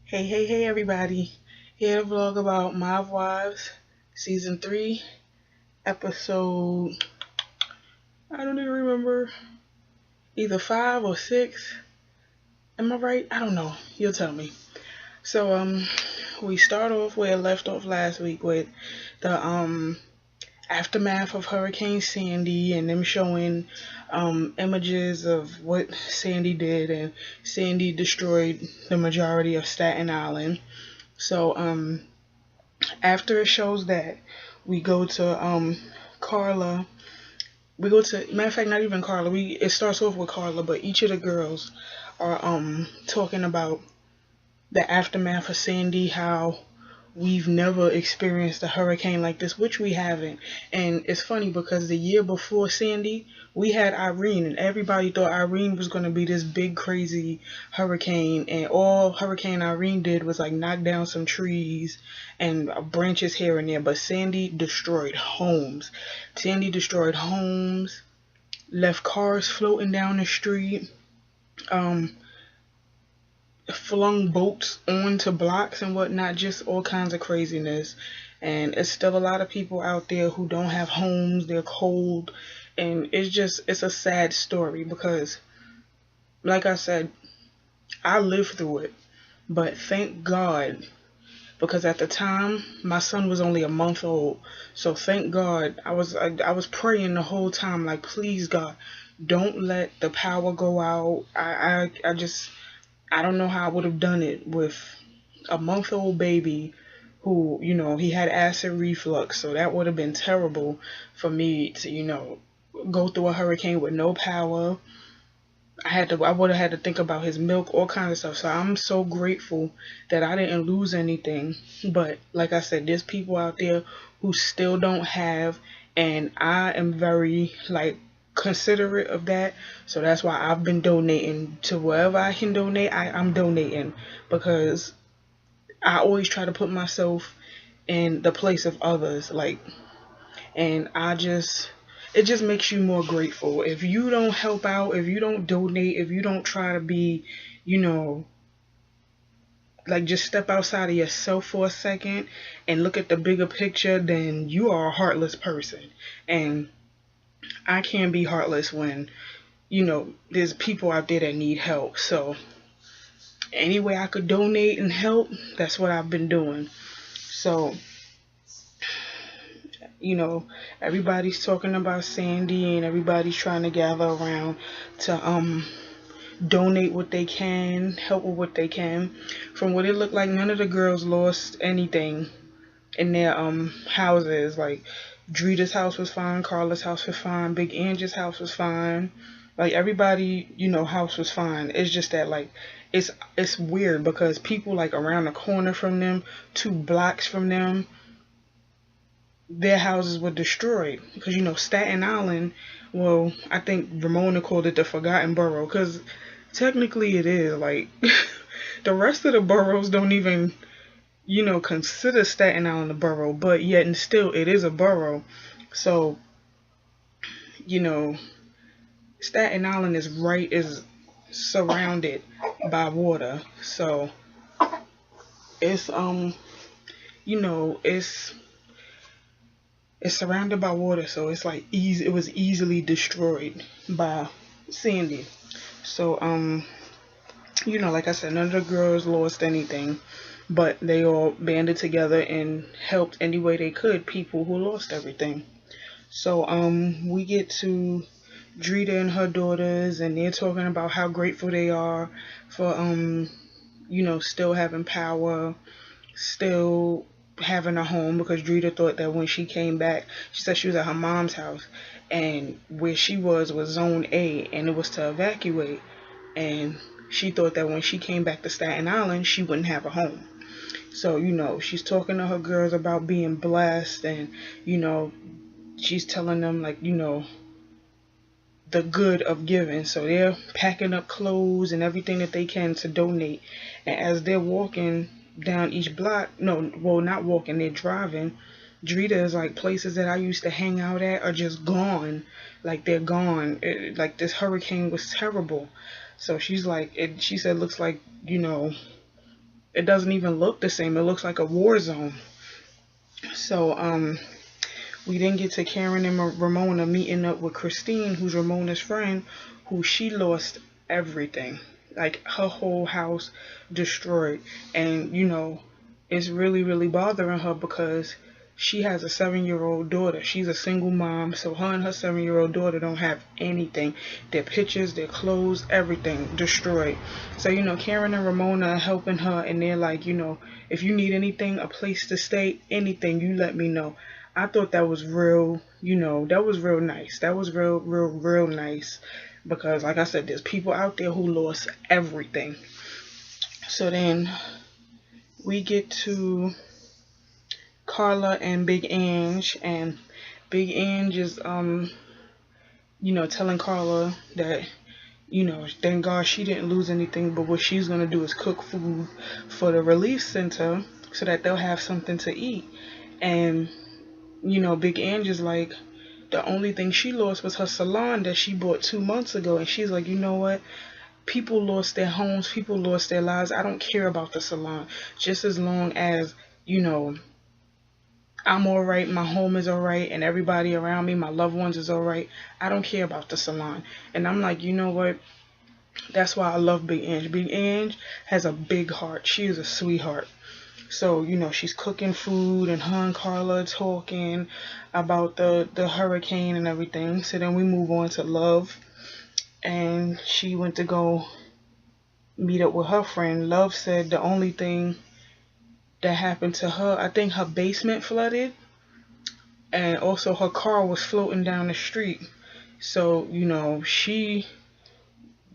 Hey, everybody. Here to vlog about Mob Wives, Season 3, Episode, I don't even remember, either 5 or 6. Am I right? I don't know. You'll tell me. So, we start off where it left off last week with the, aftermath of Hurricane Sandy and them showing, images of what Sandy did, and Sandy destroyed the majority of Staten Island. So, after it shows that, we go to Carla. We go to, matter of fact, not even Carla. It starts off with Carla, but each of the girls are talking about the aftermath of Sandy, how we've never experienced a hurricane like this, which we haven't. And it's funny because the year before Sandy, we had Irene, and everybody thought Irene was going to be this big, crazy hurricane. And all Hurricane Irene did was like knock down some trees and branches here and there. But Sandy destroyed homes. Sandy destroyed homes, left cars floating down the street. Um, Flung boats onto blocks and whatnot, just all kinds of craziness. And it's still a lot of people out there who don't have homes, they're cold, and it's a sad story because, like I said, I lived through it, but thank God, because at the time my son was only a month old, so thank God I was praying the whole time, like, please God, don't let the power go out. I just, I don't know how I would have done it with a month old baby who, he had acid reflux. So that would have been terrible for me to, go through a hurricane with no power. I would have had to think about his milk, all kinds of stuff. So I'm so grateful that I didn't lose anything. But like I said, there's people out there who still don't have, and I am very, like, considerate of that. So that's why I've been donating to wherever I can donate. I'm donating because I always try to put myself in the place of others, like, and it just makes you more grateful. If you don't help out, if you don't donate, if you don't try to be, you know, like, just step outside of yourself for a second and look at the bigger picture, then you are a heartless person. And I can't be heartless when, there's people out there that need help. So any way I could donate and help, that's what I've been doing. So, everybody's talking about Sandy and everybody's trying to gather around to donate what they can, help with what they can. From what it looked like, none of the girls lost anything in their houses. Like, Drita's house was fine, Carla's house was fine, Big Angie's house was fine. Like, everybody, house was fine. It's just that, like, it's weird because people, like, around the corner from them, 2 blocks from them, their houses were destroyed. Because, Staten Island, well, I think Ramona called it the Forgotten Borough, because technically it is. Like, the rest of the boroughs don't even, consider Staten Island a borough, but yet and still it is a borough. So, you know, Staten Island is surrounded by water. So it's you know, it's surrounded by water, so it's like it was easily destroyed by Sandy. So like I said, none of the girls lost anything, but they all banded together and helped any way they could people who lost everything. So we get to Drita and her daughters, and they're talking about how grateful they are for still having power, still having a home, because Drita thought that when she came back, she said she was at her mom's house, and where she was Zone A, and it was to evacuate, and she thought that when she came back to Staten Island, she wouldn't have a home. So, she's talking to her girls about being blessed, and, she's telling them, like, the good of giving. So they're packing up clothes and everything that they can to donate. And as they're walking down each block, no, well, not walking, they're driving, Drita is like, places that I used to hang out at are just gone. Like, they're gone. Like, this hurricane was terrible. So she's like, she said, looks like, it doesn't even look the same. It looks like a war zone. So we didn't get to Karen and Ramona meeting up with Christine, who's Ramona's friend, who she lost everything. Like her whole house destroyed. And, it's really, really bothering her because she has a 7-year-old daughter. She's a single mom, so her and her 7-year-old daughter don't have anything. Their pictures, their clothes, everything destroyed. So, Karen and Ramona are helping her, and they're like, if you need anything, a place to stay, anything, you let me know. I thought that was real, that was real nice. That was real, real, real nice. Because, like I said, there's people out there who lost everything. So then we get to Carla and Big Ange. And Big Ange is, telling Carla that, thank God she didn't lose anything. But what she's going to do is cook food for the relief center so that they'll have something to eat. And Big Ange is like, the only thing she lost was her salon that she bought 2 months ago. And she's like, you know what? People lost their homes. People lost their lives. I don't care about the salon. Just as long as, I'm all right, my home is all right, and everybody around me, my loved ones is all right. I don't care about the salon. And I'm like, you know what? That's why I love Big Ange. Big Ange has a big heart. She is a sweetheart. So, she's cooking food, and her and Carla talking about the hurricane and everything. So then we move on to Love. And she went to go meet up with her friend. Love said the only thing that happened to her, I think her basement flooded. And also her car was floating down the street. So, she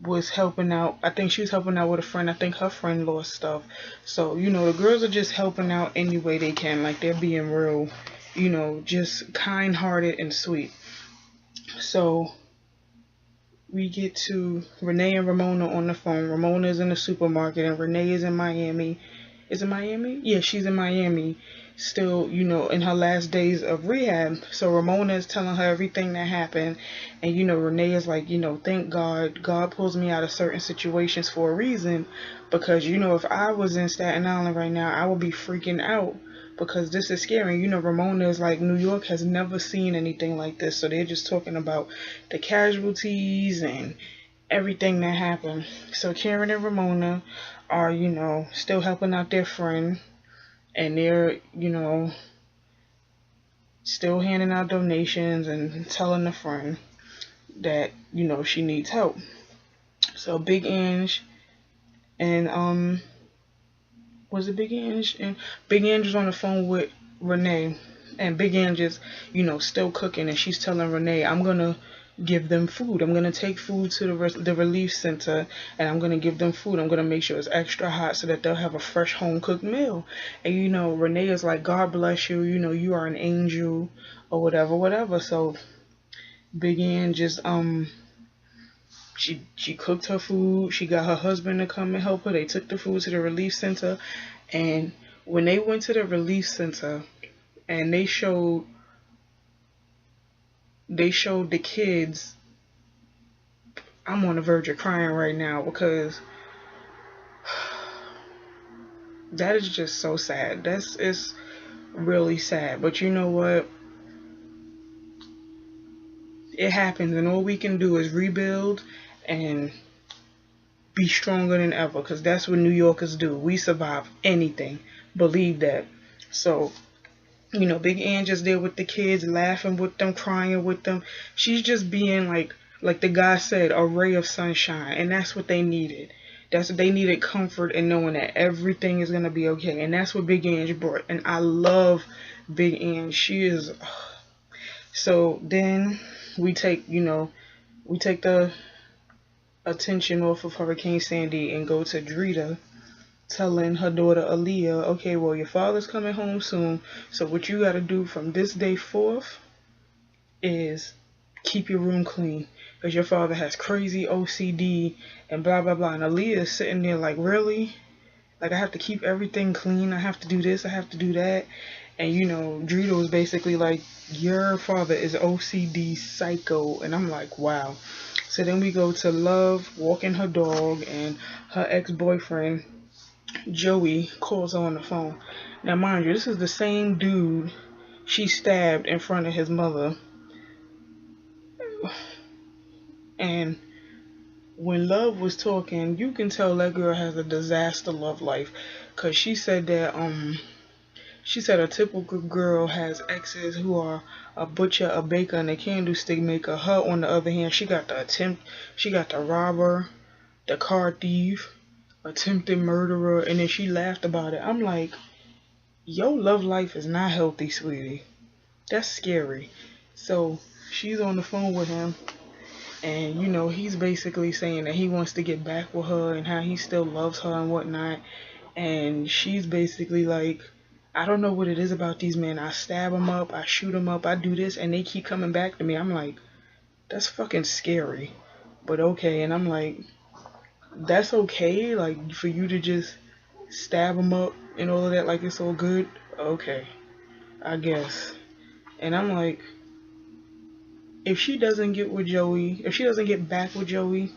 was helping out. I think she was helping out with a friend. I think her friend lost stuff. So, the girls are just helping out any way they can. Like, they're being real, just kind-hearted and sweet. So we get to Renee and Ramona on the phone. Ramona is in the supermarket and Renee is in Miami. Is it Miami? Yeah, she's in Miami. Still, in her last days of rehab. So Ramona is telling her everything that happened. And, Renee is like, thank God. God pulls me out of certain situations for a reason. Because, if I was in Staten Island right now, I would be freaking out. Because this is scary. Ramona is like, New York has never seen anything like this. So they're just talking about the casualties and everything that happened. So Karen and Ramona are, still helping out their friend. And they're, still handing out donations and telling the friend that, she needs help. So Big Ange and, was it Big Ange? And Big Ange is on the phone with Renee. And Big Ange is, still cooking. And she's telling Renee, I'm going to give them food. I'm going to take food to the relief center. And I'm going to give them food. I'm going to make sure it's extra hot so that they'll have a fresh home-cooked meal. And, Renee is like, God bless you. You are an angel or whatever. So Big Ange just, She cooked her food. She got her husband to come and help her. They took the food to the relief center. And when they went to the relief center and they showed the kids, I'm on the verge of crying right now because that is just so sad. It's really sad. But you know what? It happens, and all we can do is rebuild and be stronger than ever, because that's what New Yorkers do. We survive anything. Believe that. So, Big Ange is there with the kids, laughing with them, crying with them. She's just being like the guy said, a ray of sunshine. And that's what they needed. That's what they needed, comfort and knowing that everything is going to be okay. And that's what Big Ange brought. And I love Big Ange. She is... So then we take the attention off of Hurricane Sandy and go to Drita telling her daughter Aaliyah, okay, well, your father's coming home soon, so what you got to do from this day forth is keep your room clean, because your father has crazy OCD and blah, blah, blah. And Aaliyah is sitting there like, really? Like, I have to keep everything clean? I have to do this? I have to do that? And, Drita was basically like, your father is OCD psycho. And I'm like, wow. So then we go to Love walking her dog, and her ex-boyfriend Joey calls her on the phone. Now, mind you, this is the same dude she stabbed in front of his mother. And when Love was talking, you can tell that girl has a disaster love life. Cause she said a typical girl has exes who are a butcher, a baker, and a candlestick maker. Her, on the other hand, she got the robber, the car thief, attempted murderer, and then she laughed about it. I'm like, your love life is not healthy, sweetie. That's scary. So she's on the phone with him, and he's basically saying that he wants to get back with her and how he still loves her and whatnot. And she's basically like, I don't know what it is about these men. I stab them up, I shoot them up, I do this, and they keep coming back to me. I'm like, that's fucking scary. But okay, and I'm like, that's okay, like, for you to just stab them up and all of that, like it's all good. Okay, I guess. And I'm like, if she doesn't get back with Joey,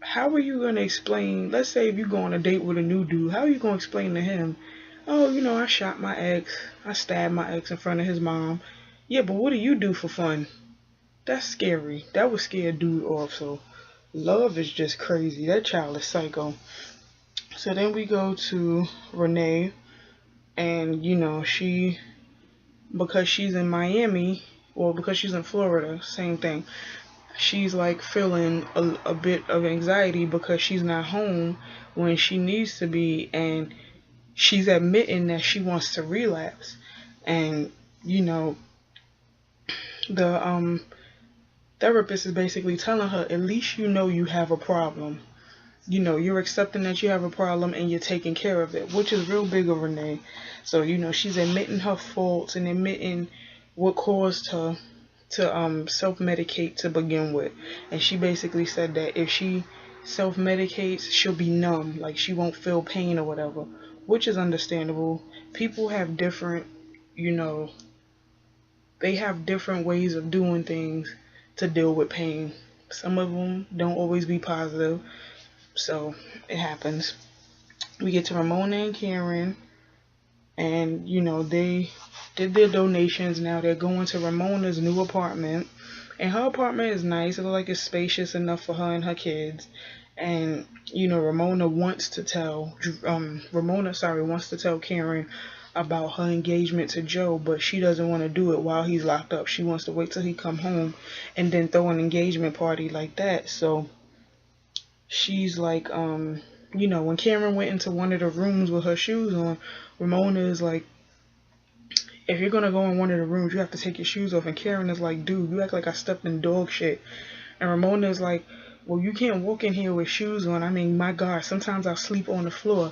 how are you gonna explain? Let's say if you go on a date with a new dude, how are you gonna explain to him, oh, I shot my ex, I stabbed my ex in front of his mom. Yeah, but what do you do for fun? That's scary. That would scare a dude off. So Love is just crazy. That child is psycho. So then we go to Renee, and because she's in Miami, or because she's in Florida, same thing. She's like feeling a bit of anxiety because she's not home when she needs to be, and she's admitting that she wants to relapse. And the therapist is basically telling her, at least you have a problem. You're accepting that you have a problem and you're taking care of it, which is real big of Renee. So she's admitting her faults and admitting what caused her to self-medicate to begin with. And she basically said that if she self-medicates, she'll be numb, like she won't feel pain or whatever, which is understandable. People have different, they have different ways of doing things to deal with pain. Some of them don't always be positive, so it happens. We get to Ramona and Karen, and they did their donations. Now they're going to Ramona's new apartment, and her apartment is nice. It looks like it's spacious enough for her and her kids. And Ramona wants to tell Karen about her engagement to Joe, but she doesn't want to do it while he's locked up. She wants to wait till he come home and then throw an engagement party like that. So she's like, when Karen went into one of the rooms with her shoes on, Ramona is like, if you're gonna go in one of the rooms, you have to take your shoes off. And Karen is like, dude, you act like I stepped in dog shit. And Ramona is like, well, you can't walk in here with shoes on. I mean, my God, sometimes I sleep on the floor.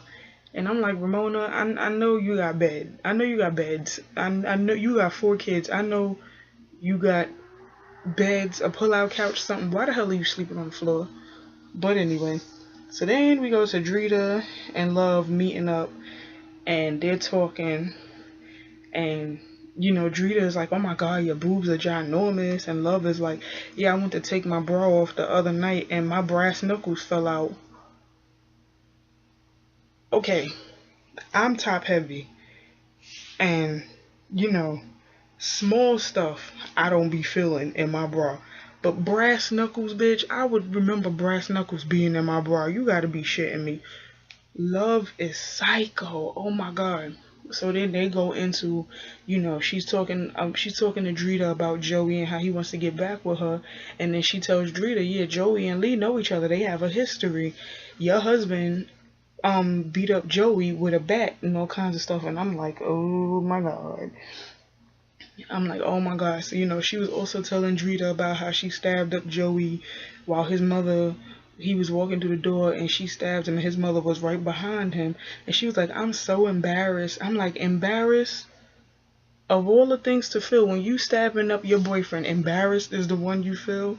And I'm like, Ramona, I know you got bed. I know you got beds. I know you got 4 kids. I know you got beds, a pull-out couch, something. Why the hell are you sleeping on the floor? But anyway, so then we go to Drita and Love meeting up, and they're talking, and Drita is like, oh my God, your boobs are ginormous, and Love is like, yeah, I went to take my bra off the other night and my brass knuckles fell out. Okay, I'm top heavy, and small stuff I don't be feeling in my bra. But brass knuckles, bitch, I would remember brass knuckles being in my bra. You gotta be shitting me. Love is psycho. Oh my God. So then they go into, she's talking to Drita about Joey and how he wants to get back with her. And then she tells Drita, yeah, Joey and Lee know each other. They have a history. Your husband beat up Joey with a bat and all kinds of stuff. And I'm like, oh my God. I'm like, oh my God. So, she was also telling Drita about how she stabbed up Joey while he was walking through the door, and she stabbed him and his mother was right behind him. And she was like, I'm so embarrassed. I'm like, embarrassed? Of all the things to feel when you stabbing up your boyfriend, embarrassed is the one you feel?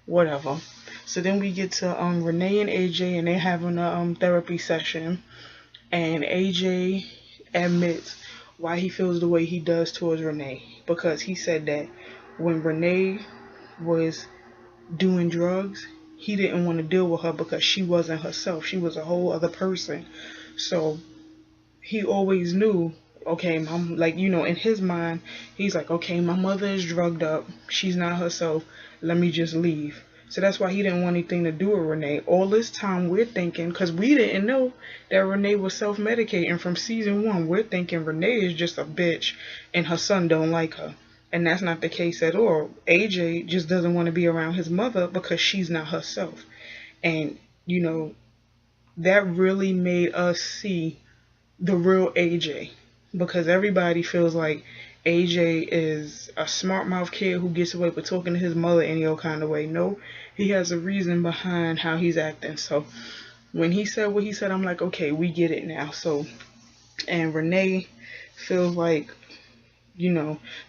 Whatever. So then we get to Renee and AJ, and they're having a therapy session, and AJ admits why he feels the way he does towards Renee, because he said that when Renee was doing drugs, he didn't want to deal with her because she wasn't herself. She was a whole other person. So he always knew, okay, mom, like, in his mind, he's like, okay, my mother is drugged up. She's not herself. Let me just leave. So that's why he didn't want anything to do with Renee. All this time we're thinking, because we didn't know that Renee was self-medicating from season 1. We're thinking Renee is just a bitch and her son don't like her. And that's not the case at all. AJ just doesn't want to be around his mother because she's not herself. And, that really made us see the real AJ, because everybody feels like AJ is a smart mouth kid who gets away with talking to his mother any old kind of way. No, he has a reason behind how he's acting. So when he said what he said, I'm like, okay, we get it now. So, and Renee feels like,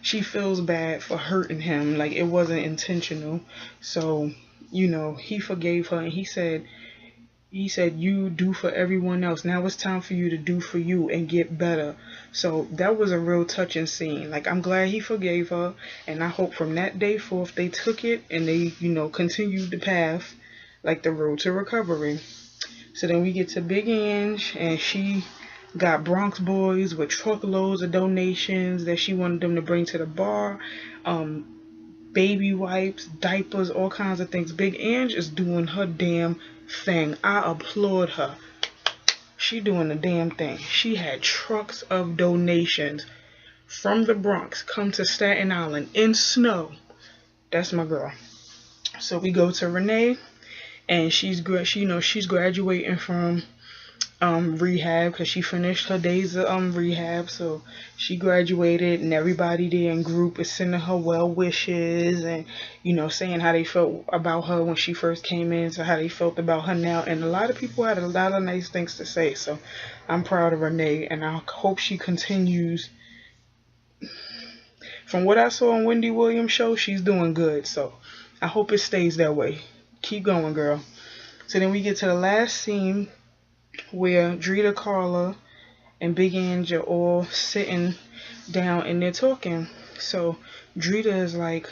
she feels bad for hurting him, like it wasn't intentional. So, he forgave her, and he said, you do for everyone else. Now it's time for you to do for you and get better. So that was a real touching scene. Like, I'm glad he forgave her. And I hope from that day forth they took it and they, continued the path, like the road to recovery. So then we get to Big Ange, and she got Bronx Boys with truckloads of donations that she wanted them to bring to the bar. Baby wipes, diapers, all kinds of things. Big Ange is doing her damn thing. I applaud her. She doing the damn thing. She had trucks of donations from the Bronx come to Staten Island in snow. That's my girl. So we go to Renee, and she's graduating from rehab, because she finished her days of rehab. So she graduated, and everybody there in group is sending her well wishes and saying how they felt about her when she first came in, so how they felt about her now. And a lot of people had a lot of nice things to say. So I'm proud of Renee, and I hope she continues. From what I saw on Wendy Williams' show, she's doing good. So I hope it stays that way. Keep going, girl. So then we get to the last scene, where Drita, Carla, and Big Ange are all sitting down and they're talking. So Drita is like,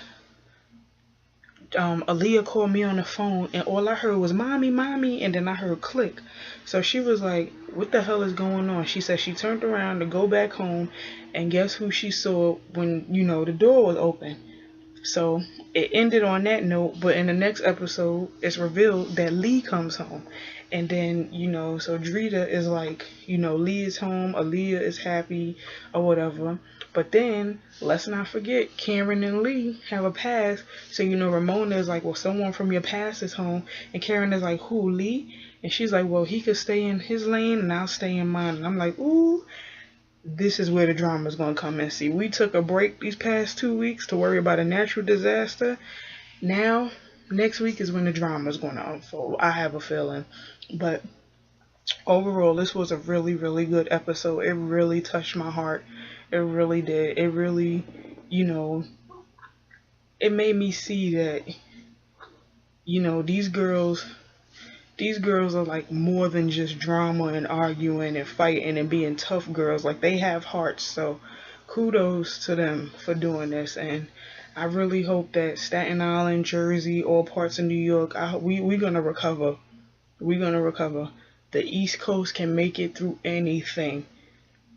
Aaliyah called me on the phone, and all I heard was mommy, mommy, and then I heard click. So she was like, what the hell is going on? She said she turned around to go back home, and guess who she saw when the door was open. So it ended on that note, but in the next episode, it's revealed that Lee comes home. And then, so Drita is like, Lee is home, Aaliyah is happy, or whatever. But then, let's not forget, Karen and Lee have a past. So, Ramona is like, well, someone from your past is home. And Karen is like, who, Lee? And she's like, well, he could stay in his lane and I'll stay in mine. And I'm like, ooh, this is where the drama is going to come in. See, we took a break these past 2 weeks to worry about a natural disaster. Now, next week is when the drama is going to unfold. I have a feeling. But overall, this was a really, really good episode. It really touched my heart. It really did. It really, it made me see that, these girls are like more than just drama and arguing and fighting and being tough girls. Like, they have hearts. So kudos to them for doing this. And I really hope that Staten Island, Jersey, all parts of New York, we're going to recover. We're going to recover. The East Coast can make it through anything.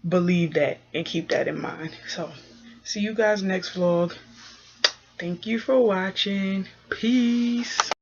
Believe that and keep that in mind. So, see you guys next vlog. Thank you for watching. Peace.